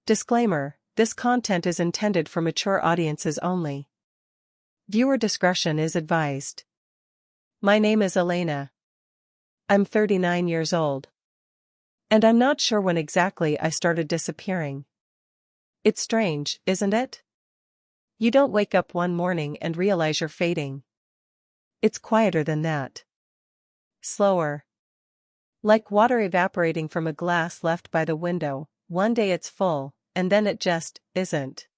Disclaimer: this content is intended for mature audiences only. Viewer discretion is advised. My name is Elena. I'm 39 years old. And I'm not sure when exactly I started disappearing. It's strange, isn't it? You don't wake up one morning and realize you're fading. It's quieter than that. Slower. Like water evaporating from a glass left by the window, one day it's full, and then it just isn't.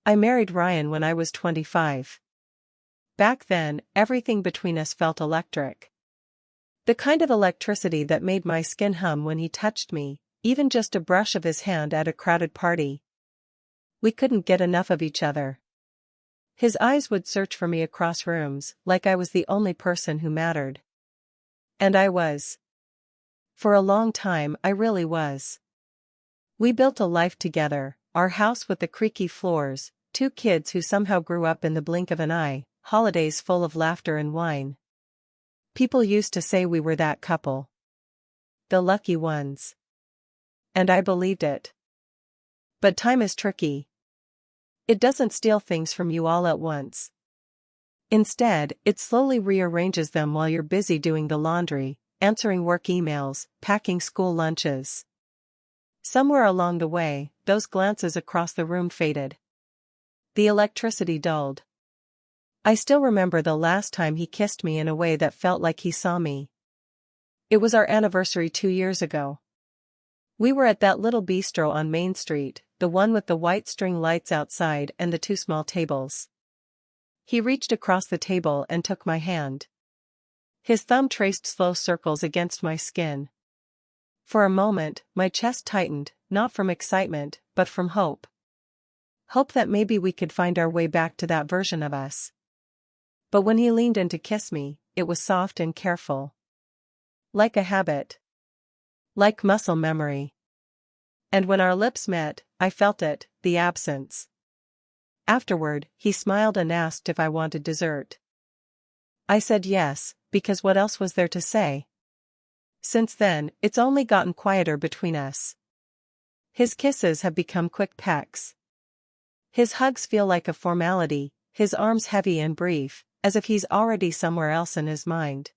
I married Ryan when I was 25. Back then, everything between us felt electric. The kind of electricity that made my skin hum when he touched me, even just a brush of his hand at a crowded party. We couldn't get enough of each other. His eyes would search for me across rooms, like I was the only person who mattered. And I was. For a long time, I really was. We built a life together, our house with the creaky floors, 2 kids who somehow grew up in the blink of an eye, holidays full of laughter and wine. People used to say we were that couple. The lucky ones. And I believed it. But time is tricky. It doesn't steal things from you all at once. Instead, it slowly rearranges them while you're busy doing the laundry, answering work emails, packing school lunches. Somewhere along the way, those glances across the room faded. The electricity dulled. I still remember the last time he kissed me in a way that felt like he saw me. It was our anniversary 2 years ago. We were at that little bistro on Main Street, the one with the white string lights outside and the 2 small tables. He reached across the table and took my hand. His thumb traced slow circles against my skin. For a moment, my chest tightened, not from excitement, but from hope. Hope that maybe we could find our way back to that version of us. But when he leaned in to kiss me, it was soft and careful. Like a habit. Like muscle memory. And when our lips met, I felt it, the absence. Afterward, he smiled and asked if I wanted dessert. I said yes, because what else was there to say? Since then, it's only gotten quieter between us. His kisses have become quick pecks. His hugs feel like a formality, his arms heavy and brief, as if he's already somewhere else in his mind.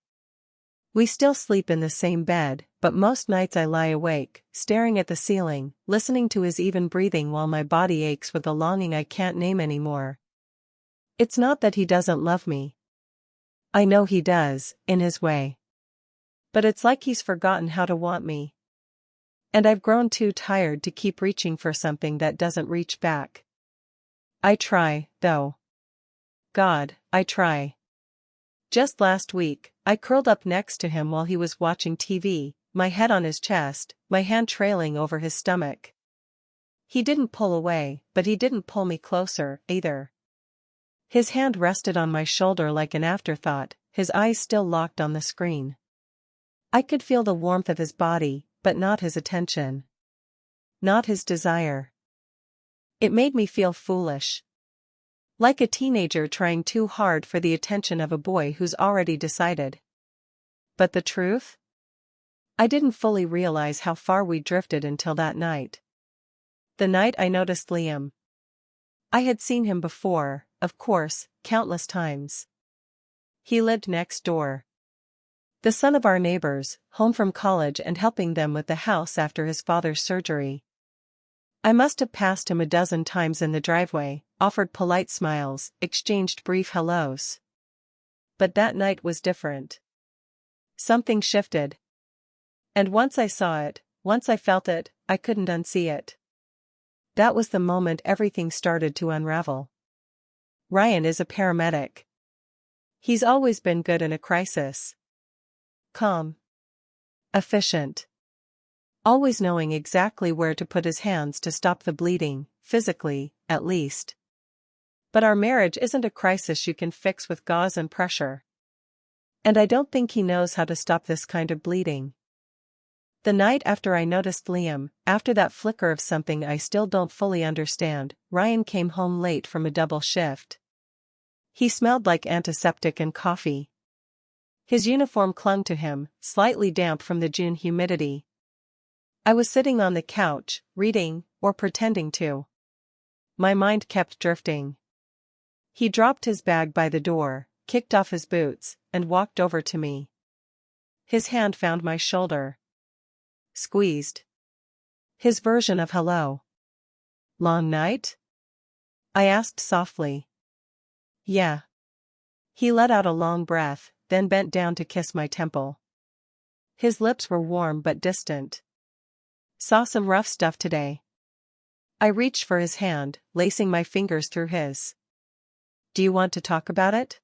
We still sleep in the same bed, but most nights I lie awake, staring at the ceiling, listening to his even breathing while my body aches with a longing I can't name anymore. It's not that he doesn't love me. I know he does, in his way. But it's like he's forgotten how to want me. And I've grown too tired to keep reaching for something that doesn't reach back. I try, though. God, I try. Just last week, I curled up next to him while he was watching TV, my head on his chest, my hand trailing over his stomach. He didn't pull away, but he didn't pull me closer, either. His hand rested on my shoulder like an afterthought, his eyes still locked on the screen. I could feel the warmth of his body, but not his attention. Not his desire. It made me feel foolish. Like a teenager trying too hard for the attention of a boy who's already decided. But the truth? I didn't fully realize how far we drifted until that night. The night I noticed Liam. I had seen him before, of course, countless times. He lived next door. The son of our neighbors, home from college and helping them with the house after his father's surgery. I must have passed him a dozen times in the driveway, offered polite smiles, exchanged brief hellos. But that night was different. Something shifted. And once I saw it, once I felt it, I couldn't unsee it. That was the moment everything started to unravel. Ryan is a paramedic. He's always been good in a crisis. Calm. Efficient. Always knowing exactly where to put his hands to stop the bleeding, physically, at least. But our marriage isn't a crisis you can fix with gauze and pressure. And I don't think he knows how to stop this kind of bleeding. The night after I noticed Liam, after that flicker of something I still don't fully understand, Ryan came home late from a double shift. He smelled like antiseptic and coffee. His uniform clung to him, slightly damp from the June humidity. I was sitting on the couch, reading, or pretending to. My mind kept drifting. He dropped his bag by the door, kicked off his boots, and walked over to me. His hand found my shoulder. Squeezed. His version of hello. Long night? I asked softly. Yeah. He let out a long breath, then bent down to kiss my temple. His lips were warm but distant. Saw some rough stuff today. I reached for his hand, lacing my fingers through his. Do you want to talk about it?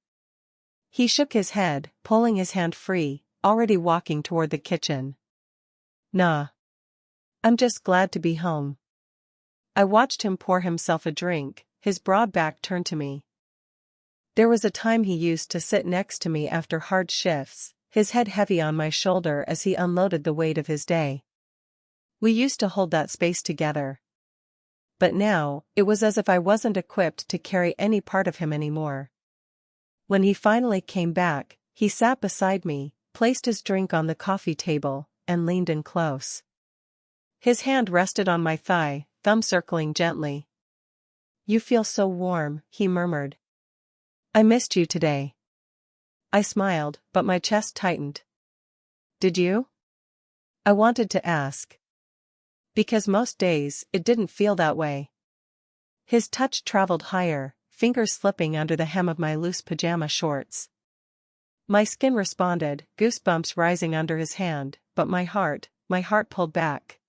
He shook his head, pulling his hand free, already walking toward the kitchen. Nah. I'm just glad to be home. I watched him pour himself a drink, his broad back turned to me. There was a time he used to sit next to me after hard shifts, his head heavy on my shoulder as he unloaded the weight of his day. We used to hold that space together. But now, it was as if I wasn't equipped to carry any part of him anymore. When he finally came back, he sat beside me, placed his drink on the coffee table, and leaned in close. His hand rested on my thigh, thumb circling gently. You feel so warm, he murmured. I missed you today. I smiled, but my chest tightened. Did you? I wanted to ask. Because most days, it didn't feel that way. His touch traveled higher, fingers slipping under the hem of my loose pajama shorts. My skin responded, goosebumps rising under his hand, but my heart pulled back.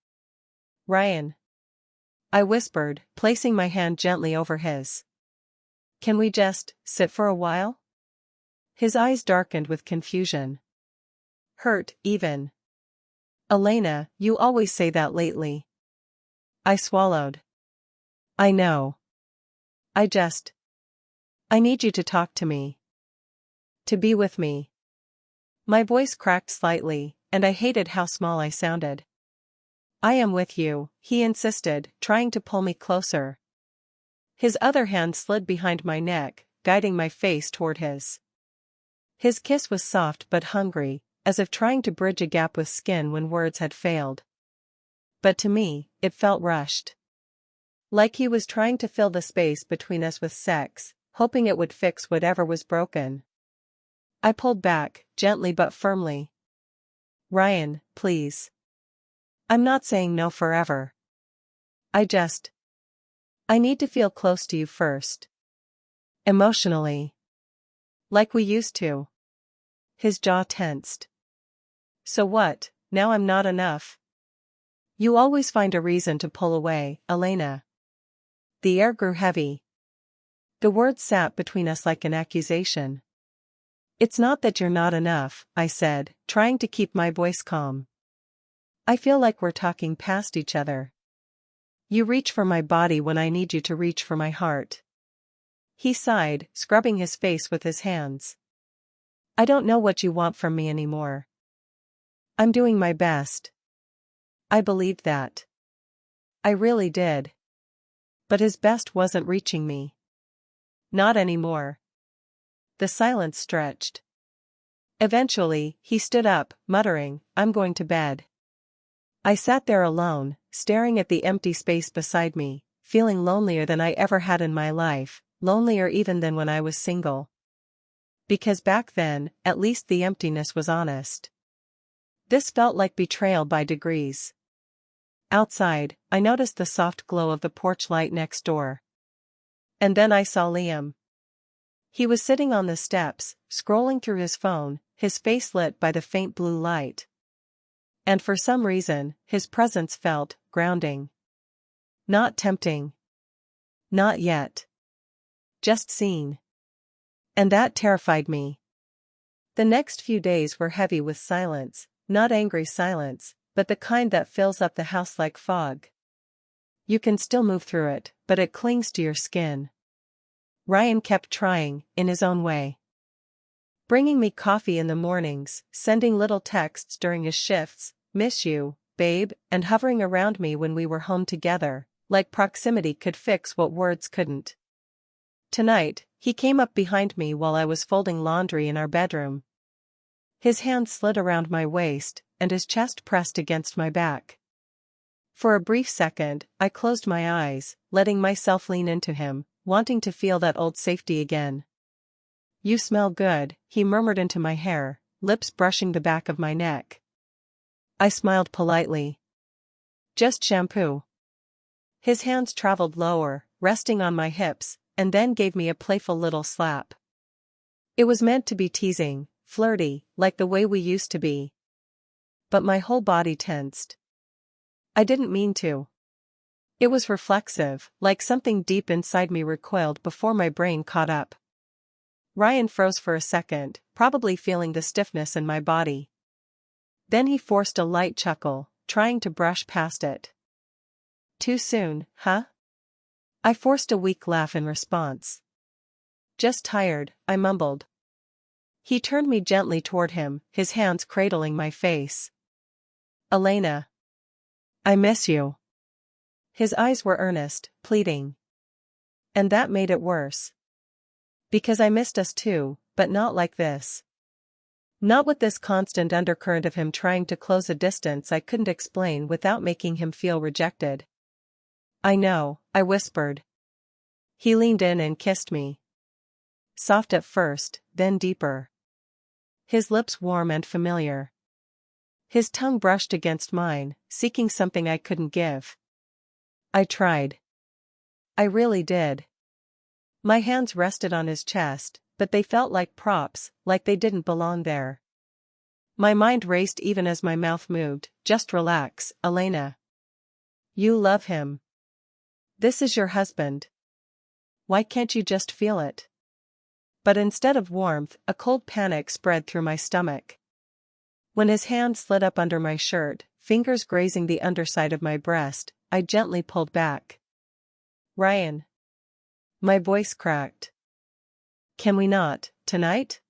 Ryan. I whispered, placing my hand gently over his. Can we just sit for a while? His eyes darkened with confusion. Hurt, even. Elena, you always say that lately. I swallowed. I know. I need you to talk to me. To be with me. My voice cracked slightly, and I hated how small I sounded. I am with you, he insisted, trying to pull me closer. His other hand slid behind my neck, guiding my face toward his. His kiss was soft but hungry, as if trying to bridge a gap with skin when words had failed. But to me, it felt rushed. Like he was trying to fill the space between us with sex, hoping it would fix whatever was broken. I pulled back, gently but firmly. Ryan, please. I'm not saying no forever. I need to feel close to you first. Emotionally. Like we used to. His jaw tensed. So what, now I'm not enough? You always find a reason to pull away, Elena. The air grew heavy. The words sat between us like an accusation. It's not that you're not enough, I said, trying to keep my voice calm. I feel like we're talking past each other. You reach for my body when I need you to reach for my heart. He sighed, scrubbing his face with his hands. I don't know what you want from me anymore. I'm doing my best. I believed that. I really did. But his best wasn't reaching me. Not anymore. The silence stretched. Eventually, he stood up, muttering, I'm going to bed. I sat there alone, staring at the empty space beside me, feeling lonelier than I ever had in my life, lonelier even than when I was single. Because back then, at least the emptiness was honest. This felt like betrayal by degrees. Outside, I noticed the soft glow of the porch light next door. And then I saw Liam. He was sitting on the steps, scrolling through his phone, his face lit by the faint blue light. And for some reason, his presence felt grounding. Not tempting. Not yet. Just seen. And that terrified me. The next few days were heavy with silence, not angry silence, but the kind that fills up the house like fog. You can still move through it, but it clings to your skin. Ryan kept trying, in his own way. Bringing me coffee in the mornings, sending little texts during his shifts, miss you, babe, and hovering around me when we were home together, like proximity could fix what words couldn't. Tonight, he came up behind me while I was folding laundry in our bedroom. His hand slid around my waist, and his chest pressed against my back. For a brief second, I closed my eyes, letting myself lean into him, wanting to feel that old safety again. "You smell good," he murmured into my hair, lips brushing the back of my neck. I smiled politely. "Just shampoo." His hands traveled lower, resting on my hips, and then gave me a playful little slap. It was meant to be teasing, flirty, like the way we used to be. But my whole body tensed. I didn't mean to. It was reflexive, like something deep inside me recoiled before my brain caught up. Ryan froze for a second, probably feeling the stiffness in my body. Then he forced a light chuckle, trying to brush past it. "Too soon, huh?" I forced a weak laugh in response. "Just tired," I mumbled. He turned me gently toward him, his hands cradling my face. "Elena. I miss you." His eyes were earnest, pleading. And that made it worse. Because I missed us too, but not like this. Not with this constant undercurrent of him trying to close a distance I couldn't explain without making him feel rejected. "I know," I whispered. He leaned in and kissed me. Soft at first, then deeper. His lips warm and familiar. His tongue brushed against mine, seeking something I couldn't give. I tried. I really did. My hands rested on his chest, but they felt like props, like they didn't belong there. My mind raced even as my mouth moved. "Just relax, Elena. You love him. This is your husband. Why can't you just feel it?" But instead of warmth, a cold panic spread through my stomach. When his hand slid up under my shirt, fingers grazing the underside of my breast, I gently pulled back. "Ryan." My voice cracked. "Can we not, tonight?"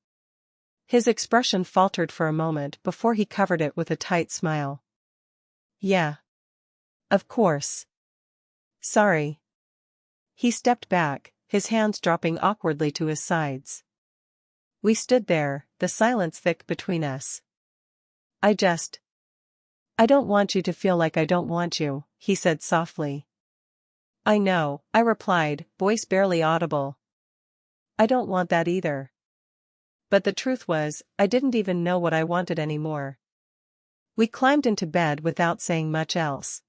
His expression faltered for a moment before he covered it with a tight smile. "Yeah. Of course. Sorry." He stepped back, his hands dropping awkwardly to his sides. We stood there, the silence thick between us. I don't want you to feel like I don't want you," he said softly. "I know," I replied, voice barely audible. "I don't want that either." But the truth was, I didn't even know what I wanted anymore. We climbed into bed without saying much else.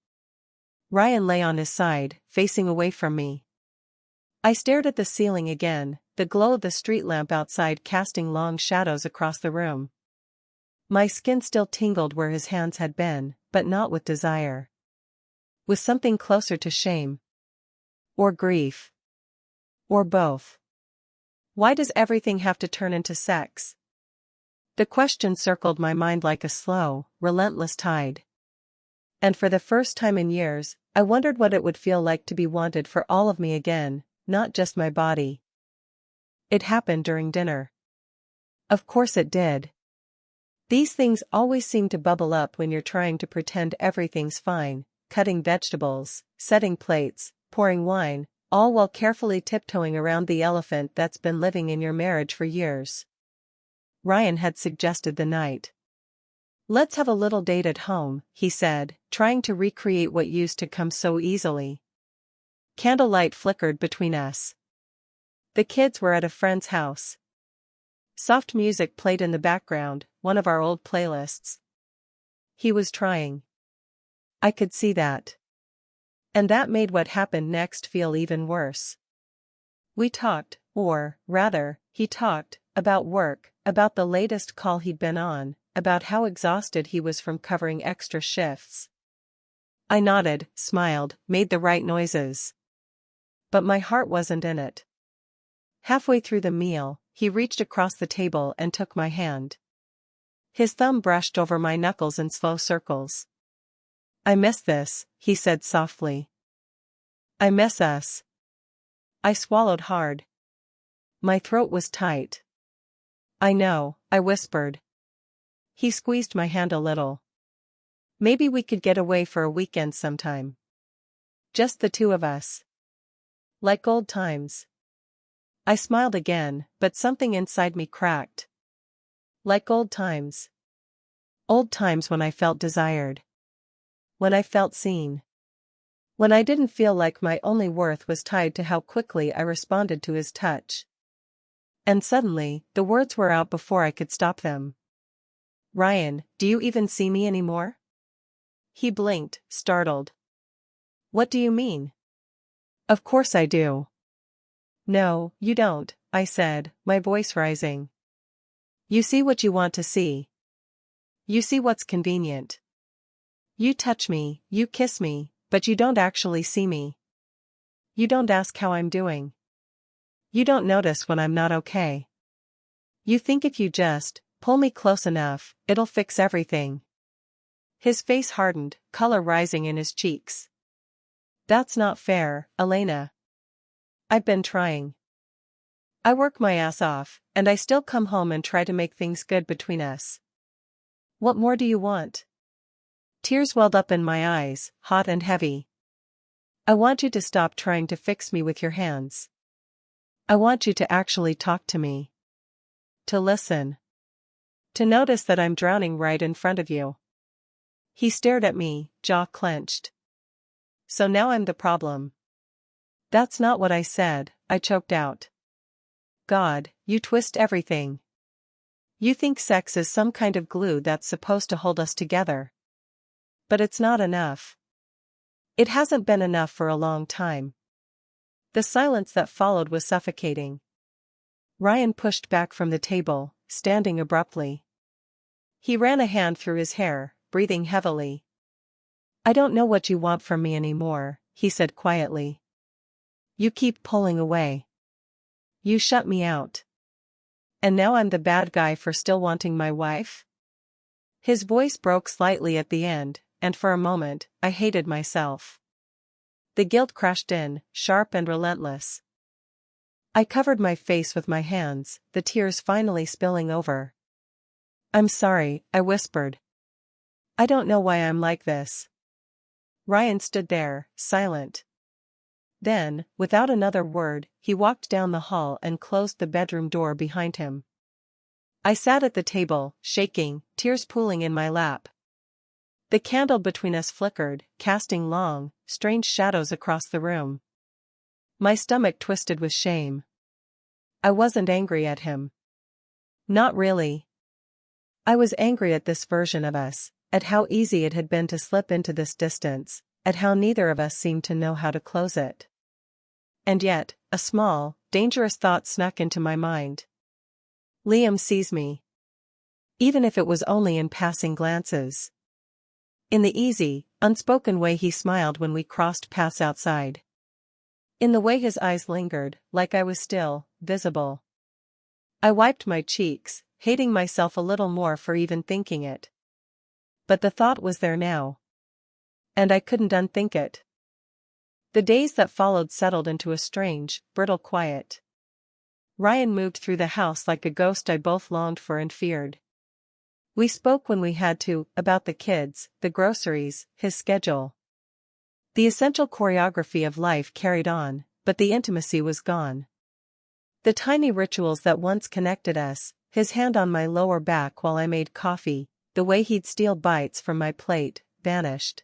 Ryan lay on his side, facing away from me. I stared at the ceiling again, the glow of the street lamp outside casting long shadows across the room. My skin still tingled where his hands had been, but not with desire. With something closer to shame. Or grief. Or both. Why does everything have to turn into sex? The question circled my mind like a slow, relentless tide. And for the first time in years, I wondered what it would feel like to be wanted for all of me again, not just my body. It happened during dinner. Of course it did. These things always seem to bubble up when you're trying to pretend everything's fine, cutting vegetables, setting plates, pouring wine, all while carefully tiptoeing around the elephant that's been living in your marriage for years. Ryan had suggested the night. "Let's have a little date at home," he said, trying to recreate what used to come so easily. Candlelight flickered between us. The kids were at a friend's house. Soft music played in the background, one of our old playlists. He was trying. I could see that. And that made what happened next feel even worse. We talked, or, rather, he talked, about work, about the latest call he'd been on, about how exhausted he was from covering extra shifts. I nodded, smiled, made the right noises. But my heart wasn't in it. Halfway through the meal, he reached across the table and took my hand. His thumb brushed over my knuckles in slow circles. "I miss this," he said softly. "I miss us." I swallowed hard. My throat was tight. "I know," I whispered. He squeezed my hand a little. "Maybe we could get away for a weekend sometime. Just the two of us. Like old times." I smiled again, but something inside me cracked. Like old times. Old times when I felt desired. When I felt seen. When I didn't feel like my only worth was tied to how quickly I responded to his touch. And suddenly, the words were out before I could stop them. "Ryan, do you even see me anymore?" He blinked, startled. "What do you mean?" "Of course I do." "No, you don't," I said, my voice rising. "You see what you want to see. You see what's convenient. You touch me, you kiss me, but you don't actually see me. You don't ask how I'm doing. You don't notice when I'm not okay. You think if you just pull me close enough, it'll fix everything." His face hardened, color rising in his cheeks. "That's not fair, Elena. I've been trying. I work my ass off, and I still come home and try to make things good between us. What more do you want?" Tears welled up in my eyes, hot and heavy. "I want you to stop trying to fix me with your hands. I want you to actually talk to me. To listen. To notice that I'm drowning right in front of you." He stared at me, jaw clenched. "So now I'm the problem." "That's not what I said," I choked out. "God, you twist everything. You think sex is some kind of glue that's supposed to hold us together. But it's not enough. It hasn't been enough for a long time." The silence that followed was suffocating. Ryan pushed back from the table, standing abruptly. He ran a hand through his hair, breathing heavily. "I don't know what you want from me anymore," he said quietly. "You keep pulling away. You shut me out. And now I'm the bad guy for still wanting my wife?" His voice broke slightly at the end, and for a moment, I hated myself. The guilt crashed in, sharp and relentless. I covered my face with my hands, the tears finally spilling over. "I'm sorry," I whispered. "I don't know why I'm like this." Ryan stood there, silent. Then, without another word, he walked down the hall and closed the bedroom door behind him. I sat at the table, shaking, tears pooling in my lap. The candle between us flickered, casting long, strange shadows across the room. My stomach twisted with shame. I wasn't angry at him. Not really. I was angry at this version of us, at how easy it had been to slip into this distance, at how neither of us seemed to know how to close it. And yet, a small, dangerous thought snuck into my mind. Liam sees me. Even if it was only in passing glances. In the easy, unspoken way he smiled when we crossed paths outside. In the way his eyes lingered, like I was still visible. I wiped my cheeks, hating myself a little more for even thinking it. But the thought was there now. And I couldn't unthink it. The days that followed settled into a strange, brittle quiet. Ryan moved through the house like a ghost I both longed for and feared. We spoke when we had to, about the kids, the groceries, his schedule. The essential choreography of life carried on, but the intimacy was gone. The tiny rituals that once connected us, his hand on my lower back while I made coffee, the way he'd steal bites from my plate, vanished.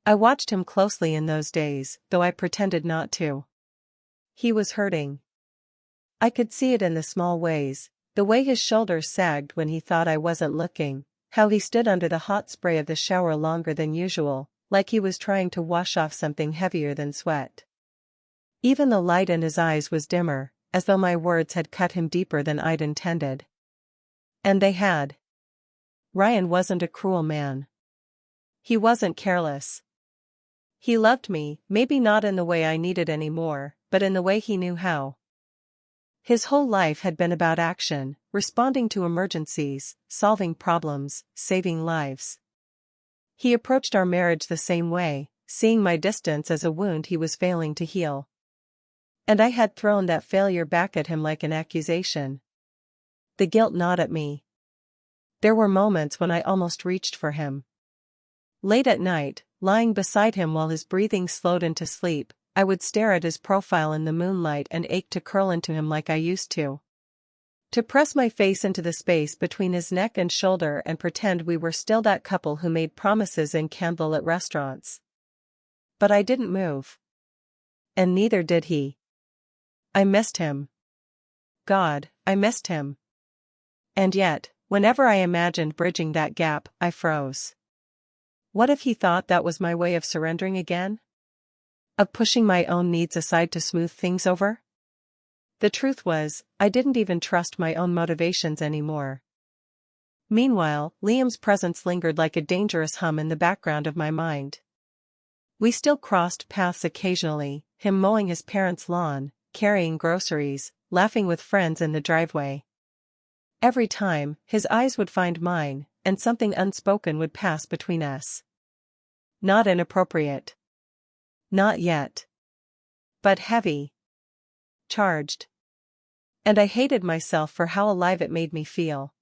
I watched him closely in those days, though I pretended not to. He was hurting. I could see it in the small ways, the way his shoulders sagged when he thought I wasn't looking, how he stood under the hot spray of the shower longer than usual, like he was trying to wash off something heavier than sweat. Even the light in his eyes was dimmer, as though my words had cut him deeper than I'd intended. And they had. Ryan wasn't a cruel man. He wasn't careless. He loved me, maybe not in the way I needed anymore, but in the way he knew how. His whole life had been about action, responding to emergencies, solving problems, saving lives. He approached our marriage the same way, seeing my distance as a wound he was failing to heal. And I had thrown that failure back at him like an accusation. The guilt gnawed at me. There were moments when I almost reached for him. Late at night, lying beside him while his breathing slowed into sleep, I would stare at his profile in the moonlight and ache to curl into him like I used to. To press my face into the space between his neck and shoulder and pretend we were still that couple who made promises in candlelit restaurants. But I didn't move. And neither did he. I missed him. God, I missed him. And yet, whenever I imagined bridging that gap, I froze. What if he thought that was my way of surrendering again? Of pushing my own needs aside to smooth things over? The truth was, I didn't even trust my own motivations anymore. Meanwhile, Liam's presence lingered like a dangerous hum in the background of my mind. We still crossed paths occasionally, him mowing his parents' lawn, carrying groceries, laughing with friends in the driveway. Every time, his eyes would find mine, and something unspoken would pass between us. Not inappropriate. Not yet. But heavy. Charged. And I hated myself for how alive it made me feel.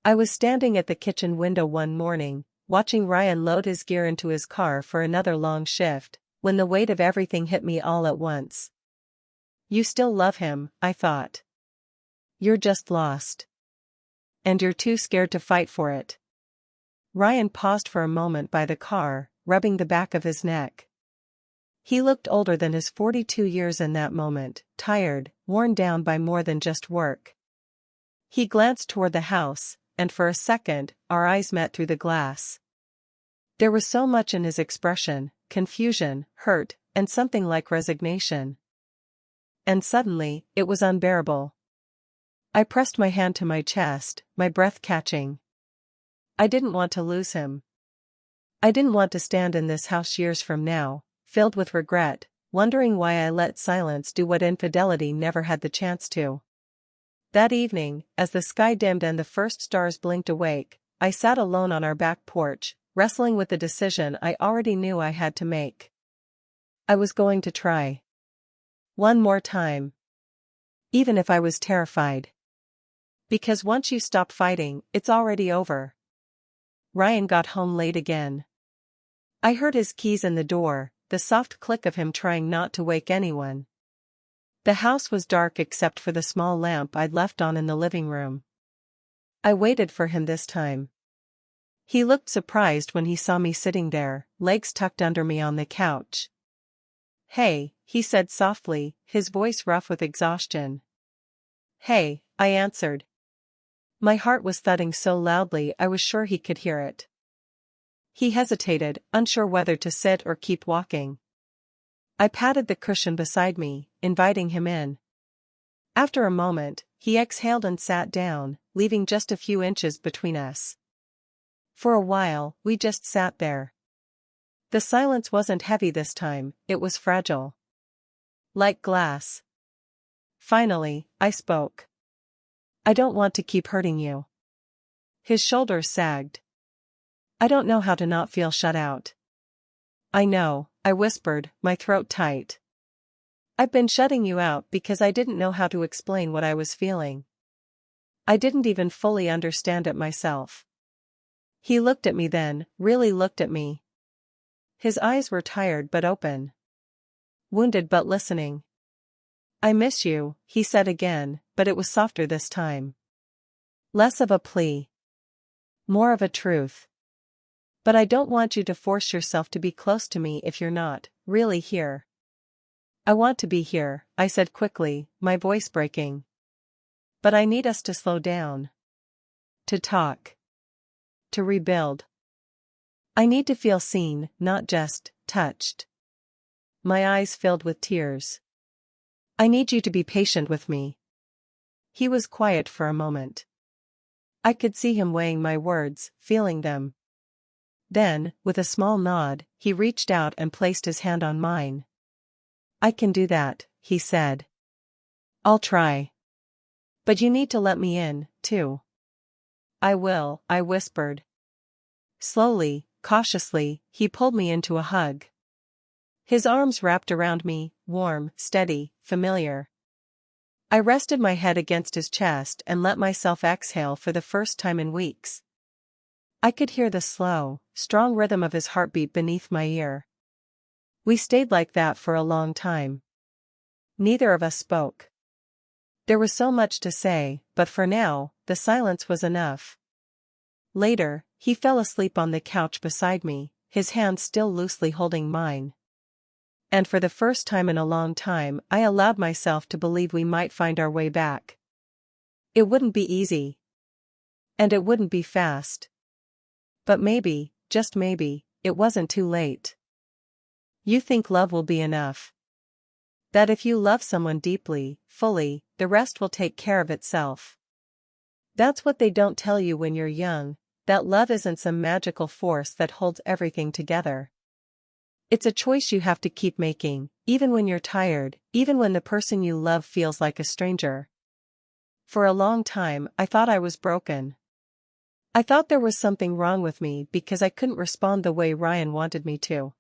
I was standing at the kitchen window one morning, watching Ryan load his gear into his car for another long shift, when the weight of everything hit me all at once. You still love him, I thought. You're just lost. And you're too scared to fight for it. Ryan paused for a moment by the car, rubbing the back of his neck. He looked older than his 42 years in that moment, tired, worn down by more than just work. He glanced toward the house, and for a second, our eyes met through the glass. There was so much in his expression, confusion, hurt, and something like resignation. And suddenly, it was unbearable. I pressed my hand to my chest, my breath catching. I didn't want to lose him. I didn't want to stand in this house years from now, filled with regret, wondering why I let silence do what infidelity never had the chance to. That evening, as the sky dimmed and the first stars blinked awake, I sat alone on our back porch, wrestling with the decision I already knew I had to make. I was going to try. One more time. Even if I was terrified. Because once you stop fighting, it's already over. Ryan got home late again. I heard his keys in the door, the soft click of him trying not to wake anyone. The house was dark except for the small lamp I'd left on in the living room. I waited for him this time. He looked surprised when he saw me sitting there, legs tucked under me on the couch. "Hey," he said softly, his voice rough with exhaustion. "Hey," I answered. My heart was thudding so loudly I was sure he could hear it. He hesitated, unsure whether to sit or keep walking. I patted the cushion beside me, inviting him in. After a moment, he exhaled and sat down, leaving just a few inches between us. For a while, we just sat there. The silence wasn't heavy this time, it was fragile. Like glass. Finally, I spoke. "I don't want to keep hurting you." His shoulders sagged. "I don't know how to not feel shut out." "I know," I whispered, my throat tight. "I've been shutting you out because I didn't know how to explain what I was feeling. I didn't even fully understand it myself." He looked at me then, really looked at me. His eyes were tired but open. Wounded but listening. "I miss you," he said again, but it was softer this time. Less of a plea. More of a truth. "But I don't want you to force yourself to be close to me if you're not really here." "I want to be here," I said quickly, my voice breaking. "But I need us to slow down. To talk. To rebuild. I need to feel seen, not just touched." My eyes filled with tears. "I need you to be patient with me." He was quiet for a moment. I could see him weighing my words, feeling them. Then, with a small nod, he reached out and placed his hand on mine. "I can do that," he said. "I'll try. But you need to let me in, too." "I will," I whispered. Slowly, cautiously, he pulled me into a hug. His arms wrapped around me, warm, steady, familiar. I rested my head against his chest and let myself exhale for the first time in weeks. I could hear the slow, strong rhythm of his heartbeat beneath my ear. We stayed like that for a long time. Neither of us spoke. There was so much to say, but for now, the silence was enough. Later, he fell asleep on the couch beside me, his hand still loosely holding mine. And for the first time in a long time, I allowed myself to believe we might find our way back. It wouldn't be easy. And it wouldn't be fast. But maybe, just maybe, it wasn't too late. You think love will be enough. That if you love someone deeply, fully, the rest will take care of itself. That's what they don't tell you when you're young, that love isn't some magical force that holds everything together. It's a choice you have to keep making, even when you're tired, even when the person you love feels like a stranger. For a long time, I thought I was broken. I thought there was something wrong with me because I couldn't respond the way Ryan wanted me to.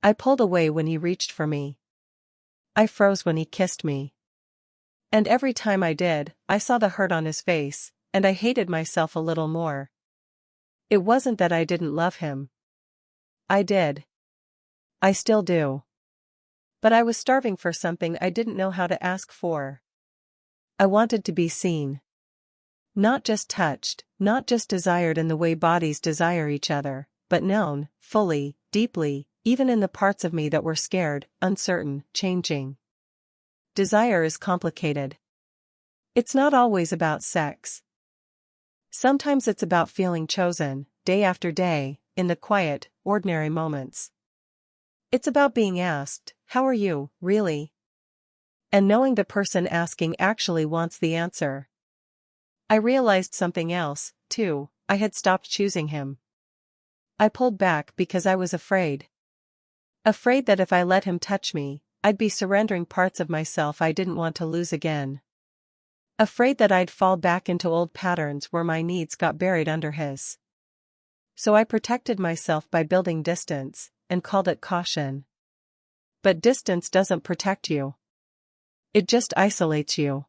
I pulled away when he reached for me. I froze when he kissed me. And every time I did, I saw the hurt on his face, and I hated myself a little more. It wasn't that I didn't love him. I did. I still do. But I was starving for something I didn't know how to ask for. I wanted to be seen. Not just touched, not just desired in the way bodies desire each other, but known, fully, deeply, even in the parts of me that were scared, uncertain, changing. Desire is complicated. It's not always about sex. Sometimes it's about feeling chosen, day after day, in the quiet, ordinary moments. It's about being asked, "How are you, really?" And knowing the person asking actually wants the answer. I realized something else, too. I had stopped choosing him. I pulled back because I was afraid. Afraid that if I let him touch me, I'd be surrendering parts of myself I didn't want to lose again. Afraid that I'd fall back into old patterns where my needs got buried under his. So I protected myself by building distance, and called it caution. But distance doesn't protect you. It just isolates you.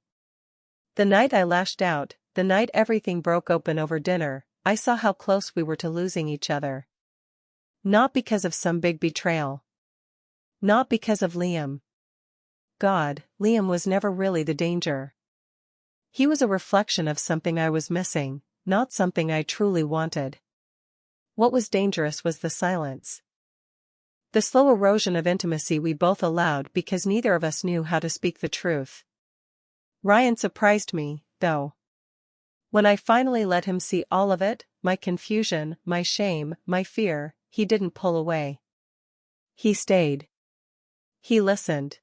The night I lashed out, the night everything broke open over dinner, I saw how close we were to losing each other. Not because of some big betrayal. Not because of Liam. God, Liam was never really the danger. He was a reflection of something I was missing, not something I truly wanted. What was dangerous was the silence. The slow erosion of intimacy we both allowed because neither of us knew how to speak the truth. Ryan surprised me, though. When I finally let him see all of it, my confusion, my shame, my fear, he didn't pull away. He stayed. He listened.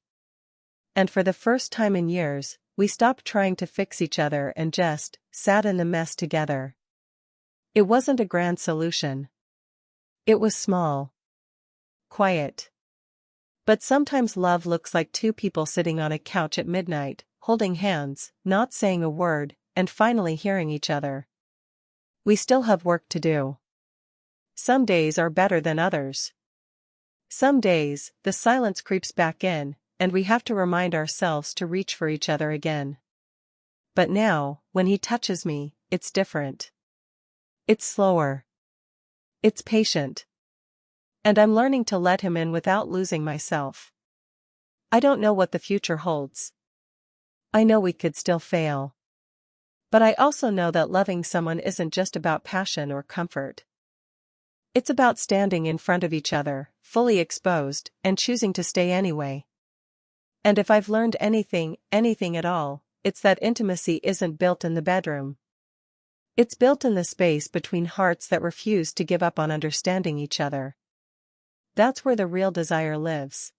And for the first time in years, we stopped trying to fix each other and just sat in the mess together. It wasn't a grand solution. It was small. Quiet. But sometimes love looks like two people sitting on a couch at midnight, holding hands, not saying a word, and finally hearing each other. We still have work to do. Some days are better than others. Some days, the silence creeps back in, and we have to remind ourselves to reach for each other again. But now, when he touches me, it's different. It's slower. It's patient. And I'm learning to let him in without losing myself. I don't know what the future holds. I know we could still fail. But I also know that loving someone isn't just about passion or comfort. It's about standing in front of each other, fully exposed, and choosing to stay anyway. And if I've learned anything at all, it's that intimacy isn't built in the bedroom. It's built in the space between hearts that refuse to give up on understanding each other. That's where the real desire lives.